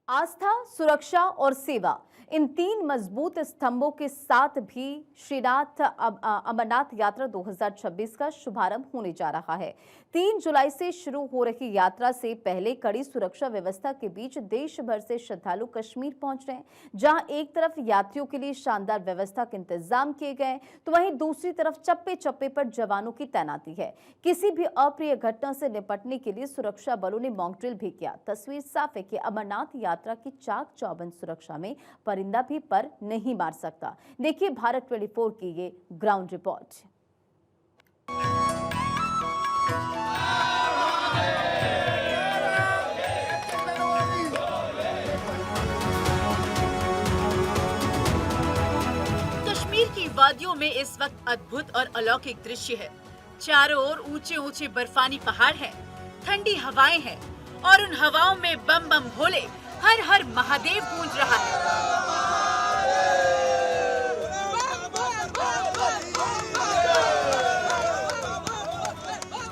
आस्था, सुरक्षा और सेवा, इन तीन मजबूत स्तंभों के साथ भी श्रीनाथ अमरनाथ यात्रा 2026 का शुभारंभ होने जा रहा है। 3 जुलाई से शुरू हो रही यात्रा से पहले कड़ी सुरक्षा व्यवस्था के बीच देश भर से श्रद्धालु कश्मीर पहुंच रहे हैं, जहां एक तरफ यात्रियों के लिए शानदार व्यवस्था के इंतजाम किए गए, तो वहीं दूसरी तरफ चप्पे चप्पे पर जवानों की तैनाती है। किसी भी अप्रिय घटना से निपटने के लिए सुरक्षा बलों ने मॉक ड्रिल भी किया। तस्वीर साफ है कि अमरनाथ यात्रा की चाक चौबंद सुरक्षा में परिंदा भी पर नहीं मार सकता। देखिए भारत 24 की ये ग्राउंड रिपोर्ट। कश्मीर की वादियों में इस वक्त अद्भुत और अलौकिक दृश्य है। चारों ओर ऊंचे ऊंचे बर्फानी पहाड़ हैं, ठंडी हवाएं हैं और उन हवाओं में बम बम भोले हर हर महादेव गूंज रहा है।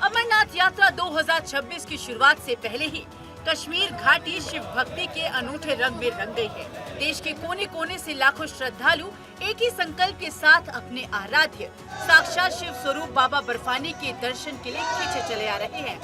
अमरनाथ यात्रा 2026 की शुरुआत से पहले ही कश्मीर घाटी शिव भक्ति के अनूठे रंग में रंग गई है। देश के कोने कोने से लाखों श्रद्धालु एक ही संकल्प के साथ अपने आराध्य साक्षात शिव स्वरूप बाबा बर्फानी के दर्शन के लिए खींचे चले आ रहे हैं।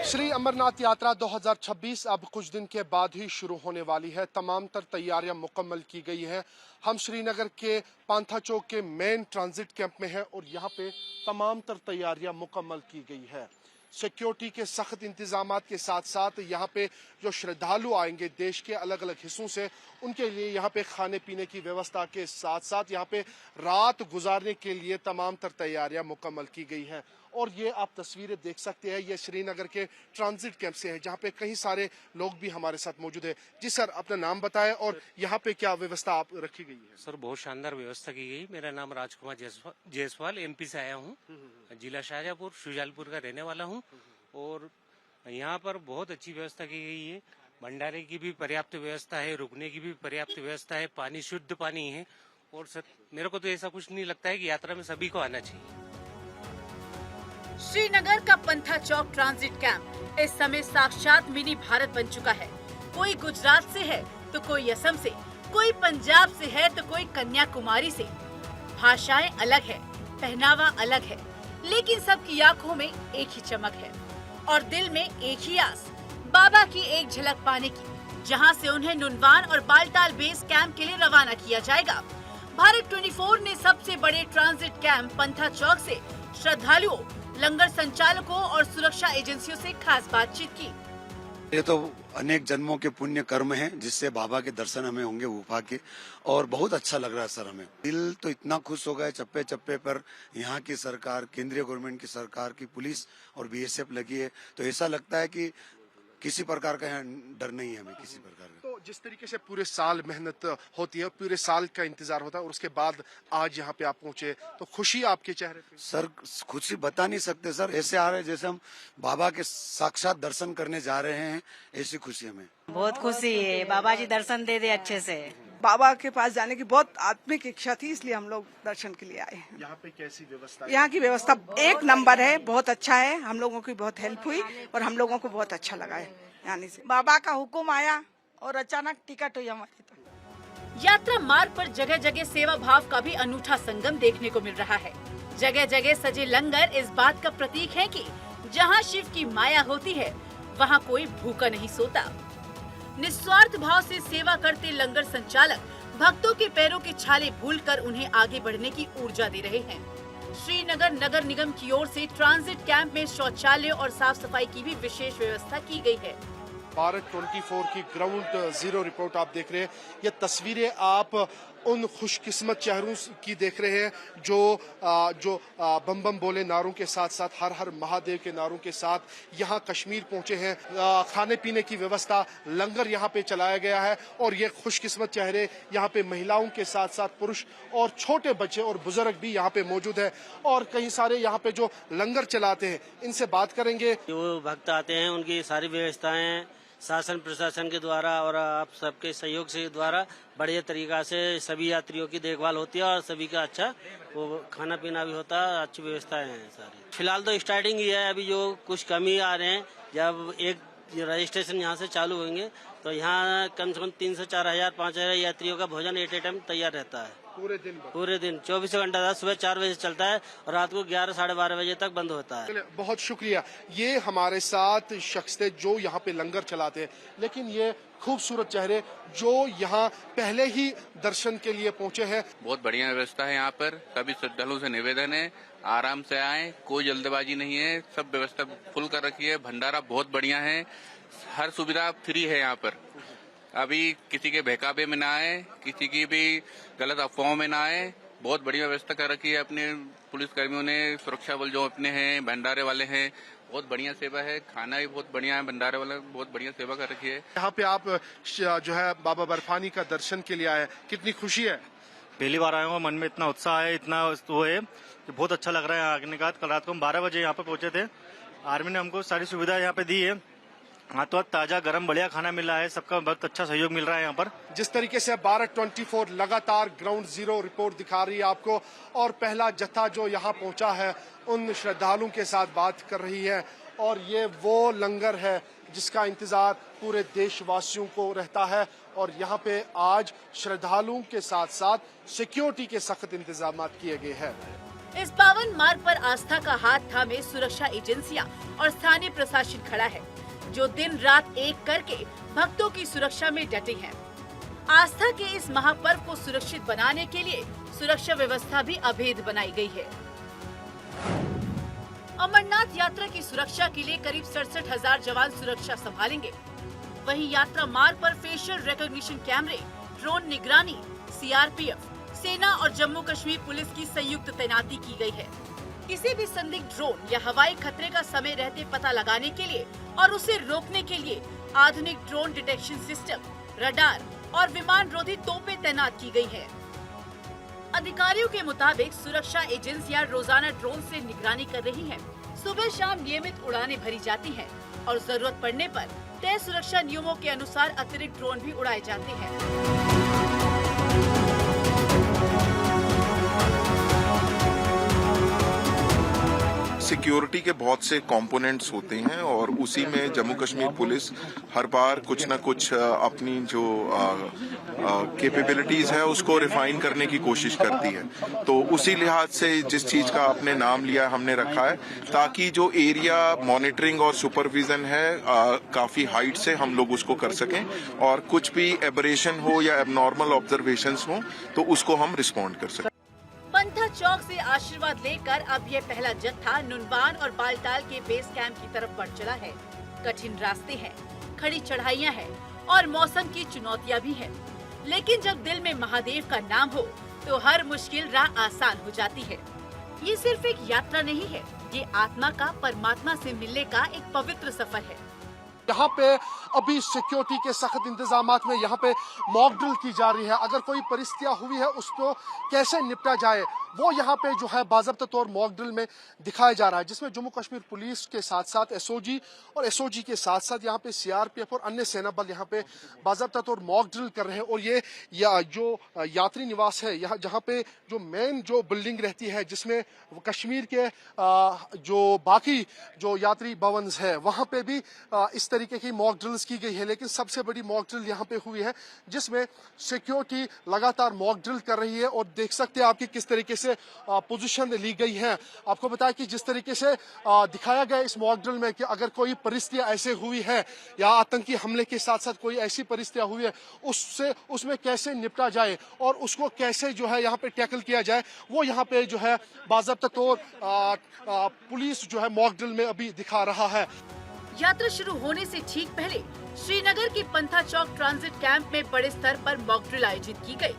श्री अमरनाथ यात्रा 2026 अब कुछ दिन के बाद ही शुरू होने वाली है। तमाम तर तैयारियां मुकम्मल की गई हैं। हम श्रीनगर के पांथा चौक के मेन ट्रांजिट कैंप में हैं और यहाँ पे तमाम तर तैयारियां मुकम्मल की गई है। सिक्योरिटी के सख्त इंतजामात के साथ साथ यहाँ पे जो श्रद्धालु आएंगे देश के अलग अलग हिस्सों से, उनके लिए यहाँ पे खाने पीने की व्यवस्था के साथ साथ यहाँ पे रात गुजारने के लिए तमाम तर तैयारियां मुकम्मल की गई हैं। और ये आप तस्वीरें देख सकते हैं, ये श्रीनगर के ट्रांजिट कैंप से है, जहाँ पे कई सारे लोग भी हमारे साथ मौजूद है। जी सर, अपना नाम बताएं और यहाँ पे क्या व्यवस्था आप रखी गई है? सर, बहुत शानदार व्यवस्था की गई। मेरा नाम राजकुमार जायसवाल एमपी से आया हूँ। जिला शाहजहांपुर शुजालपुर का रहने वाला हूँ और यहाँ पर बहुत अच्छी व्यवस्था की गई है। भंडारे की भी पर्याप्त व्यवस्था है, रुकने की भी पर्याप्त व्यवस्था है, पानी शुद्ध पानी है। और सर, मेरे को तो ऐसा कुछ नहीं लगता है कि यात्रा में सभी को आना चाहिए। श्रीनगर का पंथा चौक ट्रांजिट कैंप इस समय साक्षात मिनी भारत बन चुका है। कोई गुजरात से है तो कोई असम से, कोई पंजाब से है तो कोई कन्याकुमारी से। भाषाएं अलग है, पहनावा अलग है, लेकिन सबकी आंखों में एक ही चमक है और दिल में एक ही आस, बाबा की एक झलक पाने की, जहां से उन्हें नुनवान और बालटाल बेस कैंप के लिए रवाना किया जाएगा। भारत 24 ने सबसे बड़े ट्रांजिट कैंप पंथा चौक से श्रद्धालुओं, लंगर संचालकों और सुरक्षा एजेंसियों से खास बातचीत की। ये तो अनेक जन्मों के पुण्य कर्म हैं जिससे बाबा के दर्शन हमें होंगे गुफा के, और बहुत अच्छा लग रहा है सर। हमें दिल तो इतना खुश हो गया। चप्पे चप्पे पर यहाँ की सरकार, केंद्रीय गवर्नमेंट की सरकार की पुलिस और बीएसएफ लगी है, तो ऐसा लगता है कि किसी प्रकार का यहाँ डर नहीं है हमें, किसी प्रकार का। तो जिस तरीके से पूरे साल मेहनत होती है, पूरे साल का इंतजार होता है और उसके बाद आज यहाँ पे आप पहुंचे, तो खुशी आपके चेहरे पे? सर, खुशी बता नहीं सकते सर। ऐसे आ रहे हैं जैसे हम बाबा के साक्षात दर्शन करने जा रहे हैं, ऐसी खुशी हमें। बहुत खुशी है, बाबा जी दर्शन दे दे अच्छे से। बाबा के पास जाने की बहुत आत्मिक इच्छा थी, इसलिए हम लोग दर्शन के लिए आए। यहाँ पे कैसी व्यवस्था? यहाँ की व्यवस्था एक नंबर है, बहुत अच्छा है। हम लोगों की बहुत हेल्प हुई और हम लोगों को बहुत अच्छा लगा है आने से। बाबा का हुक्म आया और अचानक टिकट हुई हमारी। तो यात्रा मार्ग पर जगह जगह सेवा भाव का भी अनूठा संगम देखने को मिल रहा है। जगह जगह सजे लंगर इस बात का प्रतीक है कि जहाँ शिव की माया होती है वहाँ कोई भूखा नहीं सोता। निस्वार्थ भाव से सेवा करते लंगर संचालक भक्तों के पैरों के छाले भूलकर उन्हें आगे बढ़ने की ऊर्जा दे रहे हैं। श्रीनगर नगर निगम की ओर से ट्रांजिट कैंप में शौचालय और साफ सफाई की भी विशेष व्यवस्था की गई है। भारत 24 की ग्राउंड जीरो रिपोर्ट आप देख रहे हैं। ये तस्वीरें आप उन खुशकिस्मत चेहरों की देख रहे हैं जो बम बम बोले नारों के साथ साथ हर हर महादेव के नारों के साथ यहाँ कश्मीर पहुंचे हैं। खाने पीने की व्यवस्था, लंगर यहाँ पे चलाया गया है और ये खुशकिस्मत चेहरे यहाँ पे महिलाओं के साथ साथ पुरुष और छोटे बच्चे और बुजुर्ग भी यहाँ पे मौजूद है और कई सारे यहाँ पे जो लंगर चलाते हैं, इनसे बात करेंगे। जो भक्त आते हैं उनकी सारी व्यवस्थाएं शासन प्रशासन के द्वारा और आप सबके सहयोग से द्वारा बढ़िया तरीका से सभी यात्रियों की देखभाल होती है और सभी का अच्छा वो खाना पीना भी होता है, अच्छी व्यवस्थाएं हैं सारी। फिलहाल तो स्टार्टिंग ही है, अभी जो कुछ कमी आ रहे हैं, जब एक रजिस्ट्रेशन यहाँ से चालू होंगे तो यहाँ कम से कम 3 से 4 हजार 5 हजार यात्रियों का भोजन एट ए टाइम तैयार रहता है। पूरे दिन 24 घंटा था, सुबह 4 बजे से चलता है और रात को 11 साढ़े 12 बजे तक बंद होता है। बहुत शुक्रिया। ये हमारे साथ शख्स थे जो यहाँ पे लंगर चलाते हैं, लेकिन ये खूबसूरत चेहरे जो यहाँ पहले ही दर्शन के लिए पहुँचे हैं। बहुत बढ़िया व्यवस्था है यहाँ पर। सभी श्रद्धालुओं से निवेदन है आराम से आए, कोई जल्दबाजी नहीं है, सब व्यवस्था फुल कर रखी है। भंडारा बहुत बढ़िया है, हर सुविधा फ्री है यहाँ पर। अभी किसी के बहकावे में ना आए, किसी की भी गलत अफवाहों में ना आए। बहुत बढ़िया व्यवस्था कर रखी है अपने पुलिस कर्मियों ने, सुरक्षा बल जो अपने हैं, भंडारे वाले हैं, बहुत बढ़िया सेवा है। खाना भी बहुत बढ़िया है, भंडारे वाला बहुत बढ़िया सेवा कर रखी है। यहाँ पे आप जो है बाबा बर्फानी का दर्शन के लिए आए, कितनी खुशी है? पहली बार आया हूँ, मन में इतना उत्साह है, इतना वो है कि बहुत अच्छा लग रहा है। आने का कल रात को हम 12 बजे यहाँ पे पहुंचे थे। आर्मी ने हमको सारी सुविधा यहाँ पे दी है, हाथों हाथ ताजा गरम बढ़िया खाना मिल रहा है, सबका बहुत अच्छा सहयोग मिल रहा है यहाँ पर। जिस तरीके से 12/24 लगातार ग्राउंड जीरो रिपोर्ट दिखा रही है आपको, और पहला जत्था जो यहाँ पहुंचा है उन श्रद्धालुओं के साथ बात कर रही है, और ये वो लंगर है जिसका इंतजार पूरे देशवासियों को रहता है। और यहाँ पे आज श्रद्धालुओं के साथ साथ सिक्योरिटी के सख्त इंतजाम किए गए हैं। इस पावन मार्ग पर आस्था का हाथ थामे सुरक्षा एजेंसियां और स्थानीय प्रशासन खड़ा है, जो दिन रात एक करके भक्तों की सुरक्षा में डटे हैं। आस्था के इस महापर्व को सुरक्षित बनाने के लिए सुरक्षा व्यवस्था भी अभेद बनाई गई है। अमरनाथ यात्रा की सुरक्षा के लिए करीब 67,000 जवान सुरक्षा संभालेंगे। वहीं यात्रा मार्ग पर फेशियल रिकॉग्निशन कैमरे, ड्रोन निगरानी, सीआरपीएफ, सेना और जम्मू कश्मीर पुलिस की संयुक्त तैनाती की गई है। किसी भी संदिग्ध ड्रोन या हवाई खतरे का समय रहते पता लगाने के लिए और उसे रोकने के लिए आधुनिक ड्रोन डिटेक्शन सिस्टम, रडार और विमान रोधी तोपें तैनात की गई हैं। अधिकारियों के मुताबिक सुरक्षा एजेंसियां रोजाना ड्रोन से निगरानी कर रही हैं। सुबह शाम नियमित उड़ानें भरी जाती हैं और जरूरत पड़ने पर तय सुरक्षा नियमों के अनुसार अतिरिक्त ड्रोन भी उड़ाए जाते हैं। सिक्योरिटी के बहुत से कंपोनेंट्स होते हैं और उसी में जम्मू कश्मीर पुलिस हर बार कुछ न कुछ अपनी जो कैपेबिलिटीज है उसको रिफाइन करने की कोशिश करती है। तो उसी लिहाज से जिस चीज का आपने नाम लिया हमने रखा है, ताकि जो एरिया मॉनिटरिंग और सुपरविजन है काफी हाइट से हम लोग उसको कर सकें, और कुछ भी एबरेशन हो या एबनॉर्मल ऑब्जर्वेशंस हो तो उसको हम रिस्पॉन्ड कर सकें। पंथा चौक से आशीर्वाद लेकर अब यह पहला जत्था नुनवान और बालटाल के बेस कैंप की तरफ बढ़ चला है। कठिन रास्ते हैं, खड़ी चढ़ाइयां हैं और मौसम की चुनौतियां भी हैं। लेकिन जब दिल में महादेव का नाम हो तो हर मुश्किल राह आसान हो जाती है। ये सिर्फ एक यात्रा नहीं है, ये आत्मा का परमात्मा से मिलने का एक पवित्र सफर है। यहाँ पे अभी सिक्योरिटी के सख्त इंतजामात में यहाँ पे मॉक ड्रिल की जा रही है। अगर कोई परिस्थितियाँ हुई है उसको कैसे निपटा जाए वो यहाँ पे जो है बाज़ाब्ता तौर मॉक ड्रिल में दिखाया जा रहा है, जिसमें जम्मू कश्मीर पुलिस के साथ साथ एसओजी और एसओजी के साथ साथ यहाँ पे सीआरपीएफ और अन्य सेना बल यहाँ पे बाज़ाब्ता तौर मॉक ड्रिल कर रहे हैं। और ये जो यात्री निवास है, यहाँ जहाँ पे जो मेन जो बिल्डिंग रहती है जिसमें कश्मीर के जो बाकी जो यात्री भवन है वहाँ पे भी इस तरीके की मॉक ड्रिल्स की गई है। लेकिन सबसे बड़ी मॉक ड्रिल यहाँ पे हुई है जिसमें सिक्योरिटी लगातार मॉक ड्रिल कर रही है, और देख सकते हैं आपकी किस तरीके से पोजीशन ली गई है। आपको बताया कि जिस तरीके से दिखाया गया इस मॉक ड्रिल में कि अगर कोई परिस्थितियां ऐसे हुई है या आतंकी हमले के साथ साथ कोई ऐसी परिस्थितियां हुई है उसमें कैसे निपटा जाए और उसको कैसे जो है यहाँ पे टैकल किया जाए, वो यहाँ पे जो है बाज़ाब्ता तौर पुलिस जो है मॉक ड्रिल में अभी दिखा रहा है। यात्रा शुरू होने से ठीक पहले श्रीनगर के पंथा चौक ट्रांजिट कैंप में बड़े स्तर पर मॉक ड्रिल आयोजित की गई।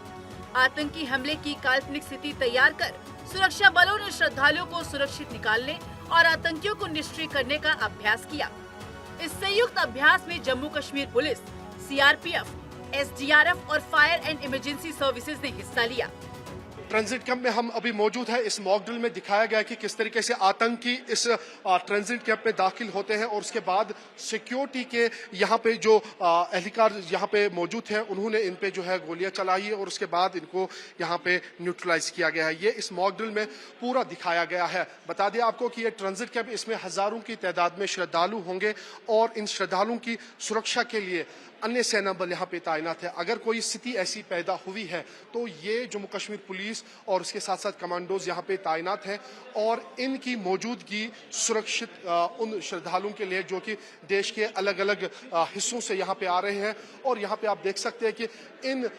आतंकी हमले की काल्पनिक स्थिति तैयार कर सुरक्षा बलों ने श्रद्धालुओं को सुरक्षित निकालने और आतंकियों को निष्क्रिय करने का अभ्यास किया। इस संयुक्त अभ्यास में Jammu Kashmir police, CRPF, SDRF और फायर एंड इमरजेंसी सर्विसेज ने हिस्सा लिया। ट्रांजिट कैंप में हम अभी मौजूद है। इस मॉक ड्रिल में दिखाया गया कि किस तरीके से आतंकी इस ट्रांजिट कैंप में दाखिल होते हैं और उसके बाद सिक्योरिटी के यहाँ पे जो एहलकार यहाँ पे मौजूद हैं उन्होंने इन पे जो है गोलियां चलाई है और उसके बाद इनको यहाँ पे न्यूट्रलाइज किया गया है। ये इस मॉक ड्रिल में पूरा दिखाया गया है। बता दें आपको कि ये ट्रांजिट कैंप, इसमें हजारों की तादाद में श्रद्धालु होंगे और इन श्रद्धालुओं की सुरक्षा के लिए अन्य सेना बल यहाँ पे तैनात है। अगर कोई स्थिति ऐसी पैदा हुई है तो ये जम्मू कश्मीर पुलिस और उसके साथ साथ कमांडोज यहाँ पे तैनात हैं और इनकी मौजूदगी सुरक्षित उन श्रद्धालुओं के लिए जो कि देश के अलग अलग हिस्सों से यहाँ पे आ रहे हैं। और यहाँ पे आप देख सकते हैं कि इन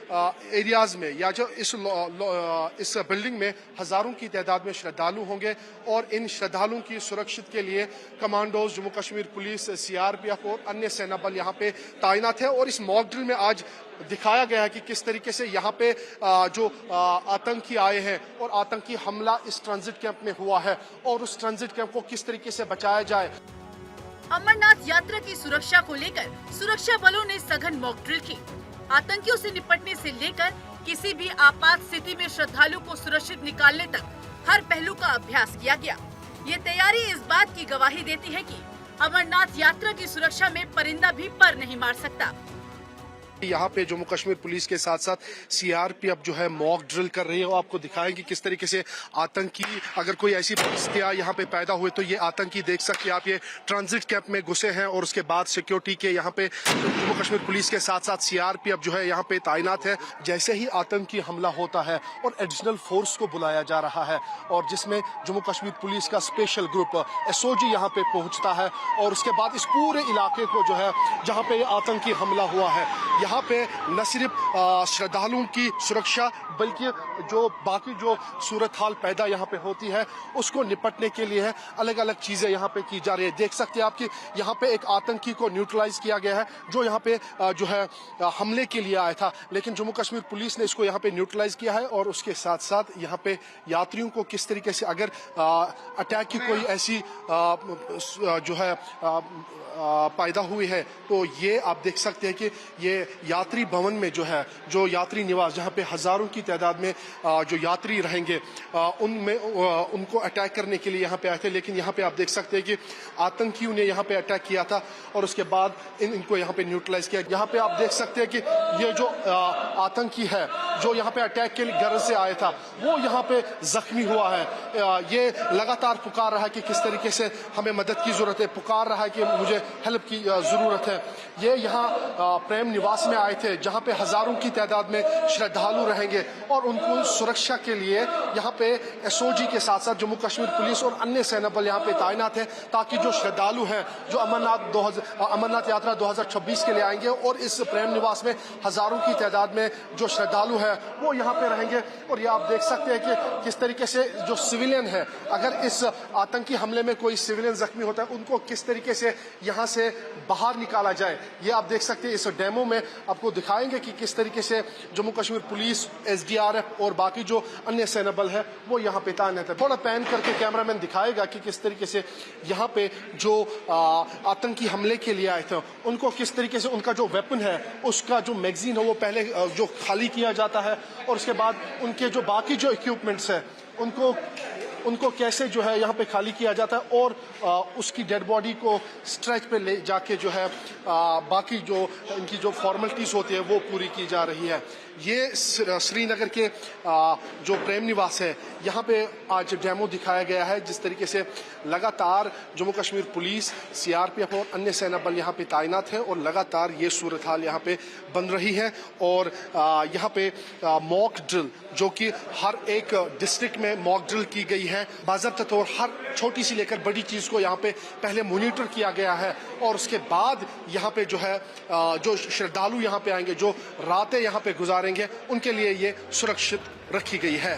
एरियाज में या जो इस बिल्डिंग में हजारों की तादाद में श्रद्धालु होंगे और इन श्रद्धालुओं की सुरक्षित के लिए commandos, Jammu Kashmir police, CRPF और अन्य सेना बल यहाँ पे तैनात है। और इस मॉक ड्रिल में आज दिखाया गया है कि किस तरीके से यहाँ पे जो आतंकी आए हैं और आतंकी हमला इस ट्रांजिट कैंप में हुआ है और उस ट्रांजिट कैंप को किस तरीके से बचाया जाए। अमरनाथ यात्रा की सुरक्षा को लेकर सुरक्षा बलों ने सघन मॉक ड्रिल की। आतंकियों से निपटने से लेकर किसी भी आपात स्थिति में श्रद्धालु को सुरक्षित निकालने तक हर पहलू का अभ्यास किया गया। ये तैयारी इस बात की गवाही देती है कि अमरनाथ यात्रा की सुरक्षा में परिंदा भी पर नहीं मार सकता। यहाँ पे जम्मू कश्मीर पुलिस के साथ साथ CRPF जो है मॉक ड्रिल कर रही है। वो आपको दिखाएंगे किस तरीके से आतंकी, अगर कोई ऐसी परिस्थितियां यहाँ पे पैदा हुई तो ये आतंकी देख सकते हैं आप, ये ट्रांजिट कैंप में घुसे हैं और उसके बाद सिक्योरिटी के यहाँ पे जम्मू कश्मीर पुलिस के साथ साथ CRPF जो है यहाँ पे तैनात है। जैसे ही आतंकी हमला होता है और एडिशनल फोर्स को बुलाया जा रहा है और जिसमें जम्मू कश्मीर पुलिस का स्पेशल ग्रुप SOG यहाँ पे पहुंचता है और उसके बाद इस पूरे इलाके को जो है जहाँ पे आतंकी हमला हुआ है, यहाँ पे न सिर्फ श्रद्धालुओं की सुरक्षा बल्कि जो बाकी जो सूरत हाल पैदा यहाँ पे होती है उसको निपटने के लिए अलग अलग चीजें यहाँ पे की जा रही है। देख सकते हैं आप कि यहाँ पे एक आतंकी को न्यूट्रलाइज किया गया है जो यहाँ पे जो है हमले के लिए आया था, लेकिन जम्मू कश्मीर पुलिस ने इसको यहाँ पे न्यूट्रलाइज किया है। और उसके साथ साथ यहाँ पे यात्रियों को किस तरीके से अगर अटैक की कोई ऐसी जो है पैदा हुई है तो ये आप देख सकते हैं कि ये यात्री भवन में जो है, जो यात्री निवास जहाँ पे हजारों की तादाद में जो यात्री रहेंगे उनमें उनको अटैक करने के लिए यहाँ पे आए थे। लेकिन यहाँ पे आप देख सकते हैं कि आतंकियों ने यहाँ पे अटैक किया था और उसके बाद इनको यहाँ पे न्यूट्रलाइज किया। यहाँ पे आप देख सकते हैं कि ये जो आतंकी है जो यहाँ पे अटैक के गर्ज से आया था वो यहाँ पे जख्मी हुआ है। ये लगातार पुकार रहा है कि किस तरीके से हमें मदद की जरूरत है, पुकार रहा है कि मुझे हेल्प की जरूरत है। ये यहाँ प्रेम निवास में आए थे जहाँ पे हजारों की तादाद में श्रद्धालु रहेंगे और उनको सुरक्षा के लिए यहाँ पे SOG के साथ साथ जम्मू कश्मीर पुलिस और अन्य सेना बल यहाँ पे तैनात है ताकि जो श्रद्धालु हैं जो अमरनाथ यात्रा 2026 के लिए आएंगे और इस प्रेम निवास में हजारों की तादाद में जो श्रद्धालु है वो यहाँ पे रहेंगे। और ये आप देख सकते हैं कि किस तरीके से जो सिविलियन है, अगर इस आतंकी हमले में कोई सिविलियन जख्मी होता है उनको किस तरीके से यहाँ से बाहर निकाला जाए, ये आप देख सकते हैं। इस डेमो में आपको दिखाएंगे कि किस तरीके से जम्मू कश्मीर पुलिस, SDRF और बाकी जो अन्य सेना बल है वो यहाँ पे तैनात है। थोड़ा पैन करके कैमरामैन दिखाएगा कि किस तरीके से यहाँ पे जो आतंकी हमले के लिए आए थे उनको किस तरीके से उनका जो वेपन है उसका जो मैगजीन है वो पहले जो खाली किया जाता है और उसके बाद उनके जो बाकी जो इक्विपमेंट्स है उनको कैसे जो है यहाँ पे खाली किया जाता है और उसकी डेड बॉडी को स्ट्रेच पे ले जाके जो है बाकी जो इनकी जो फॉर्मेलिटीज होती है वो पूरी की जा रही है। ये श्रीनगर के जो प्रेम निवास है यहाँ पे आज डेमो दिखाया गया है जिस तरीके से लगातार जम्मू कश्मीर पुलिस, CRPF और अन्य सेना बल यहाँ पे तैनात है और लगातार ये सूरत हाल यहाँ पे बन रही है। और यहाँ पे मॉक ड्रिल जो कि हर एक डिस्ट्रिक्ट में मॉक ड्रिल की गई है बाज़ाब्ता तौर, हर छोटी सी लेकर बड़ी चीज को यहाँ पे पहले मॉनिटर किया गया है और उसके बाद यहाँ पे जो है जो श्रद्धालु यहाँ पे आएंगे, जो रातें यहाँ पे गुजारेंगे, उनके लिए ये सुरक्षित रखी गई है।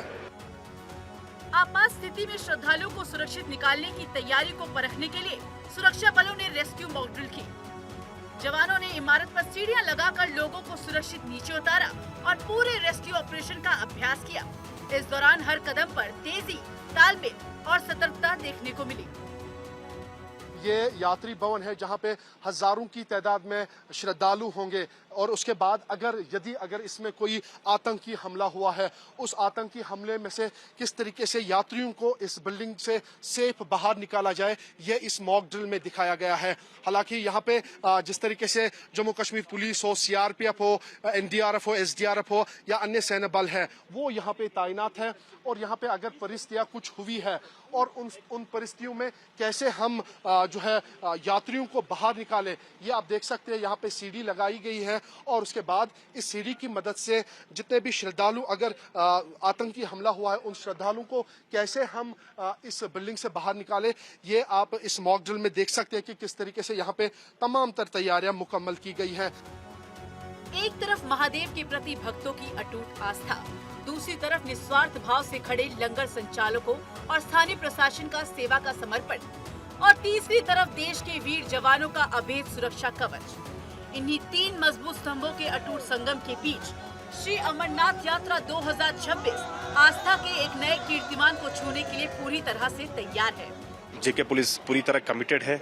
आपात स्थिति में श्रद्धालुओं को सुरक्षित निकालने की तैयारी को परखने के लिए सुरक्षा बलों ने रेस्क्यू मॉक ड्रिल की। जवानों ने इमारत पर सीढ़ियां लगाकर लोगों को सुरक्षित नीचे उतारा और पूरे रेस्क्यू ऑपरेशन का अभ्यास किया। इस दौरान हर कदम पर तेजी, तालमेल और सतर्कता देखने को मिली। ये यात्री भवन है जहाँ पे हजारों की तादाद में श्रद्धालु होंगे और उसके बाद अगर इसमें कोई आतंकी हमला हुआ है, उस आतंकी हमले में से किस तरीके से यात्रियों को इस बिल्डिंग से सेफ बाहर निकाला जाए, ये इस मॉक ड्रिल में दिखाया गया है। हालांकि यहाँ पे जिस तरीके से जम्मू कश्मीर पुलिस हो, सीआरपीएफ हो, एनडीआरएफ हो, एसडीआरएफ हो या अन्य सेना बल है, वो यहाँ पे तैनात है। और यहाँ पे अगर परिस्थितियाँ कुछ हुई है और उन परिस्थितियों में कैसे हम जो है यात्रियों को बाहर निकाले, ये आप देख सकते हैं। यहाँ पे सीढ़ी लगाई गई है और उसके बाद इस सीढ़ी की मदद से जितने भी श्रद्धालु, अगर आतंकी हमला हुआ है, उन श्रद्धालुओं को कैसे हम इस बिल्डिंग से बाहर निकाले, ये आप इस मॉक ड्रिल में देख सकते हैं कि किस तरीके से यहाँ पे तमाम तर तैयारियां मुकम्मल की गई हैं। एक तरफ महादेव के प्रति भक्तों की अटूट आस्था, दूसरी तरफ निस्वार्थ भाव से खड़े लंगर संचालकों और स्थानीय प्रशासन का सेवा का समर्पण, और तीसरी तरफ देश के वीर जवानों का अभेद सुरक्षा कवच। इन्हीं 3 मजबूत स्तंभों के अटूट संगम के बीच श्री अमरनाथ यात्रा 2026 आस्था के एक नए कीर्तिमान को छूने के लिए पूरी तरह से तैयार है। जेके पुलिस पूरी तरह कमिटेड है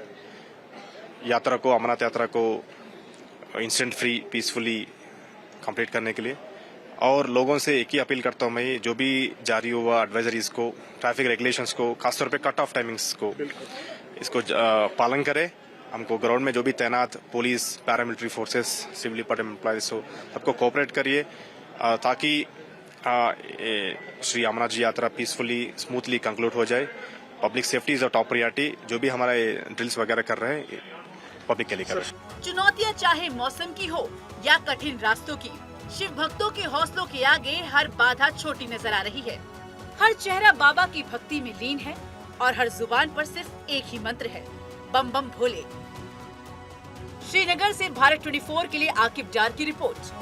यात्रा को, अमरनाथ यात्रा को इंसिडेंट फ्री, पीसफुली कंप्लीट करने के लिए। और लोगों से एक ही अपील करता हूँ मैं, जो भी जारी हुआ एडवाइजरीज को, ट्रैफिक रेगुलेशंस को, खासतौर पे कट ऑफ टाइमिंग्स को, इसको पालन करें। हमको ग्राउंड में जो भी तैनात police, paramilitary forces, civil department employees हो, सबको कोऑपरेट करिए ताकि श्री अमरनाथ जी यात्रा पीसफुली, स्मूथली कंक्लूड हो जाए। Public safety is a top priority. जो भी हमारे ड्रिल्स वगैरह कर रहे हैं पब्लिक के लिए कर रहे हैं। चुनौतियां चाहे मौसम की हो या कठिन रास्तों की, शिव भक्तों के हौसलों के आगे हर बाधा छोटी नजर आ रही है। हर चेहरा बाबा की भक्ति में लीन है और हर जुबान पर सिर्फ एक ही मंत्र है, बम बम भोले। श्रीनगर से भारत 24 के लिए आकिब डार की रिपोर्ट।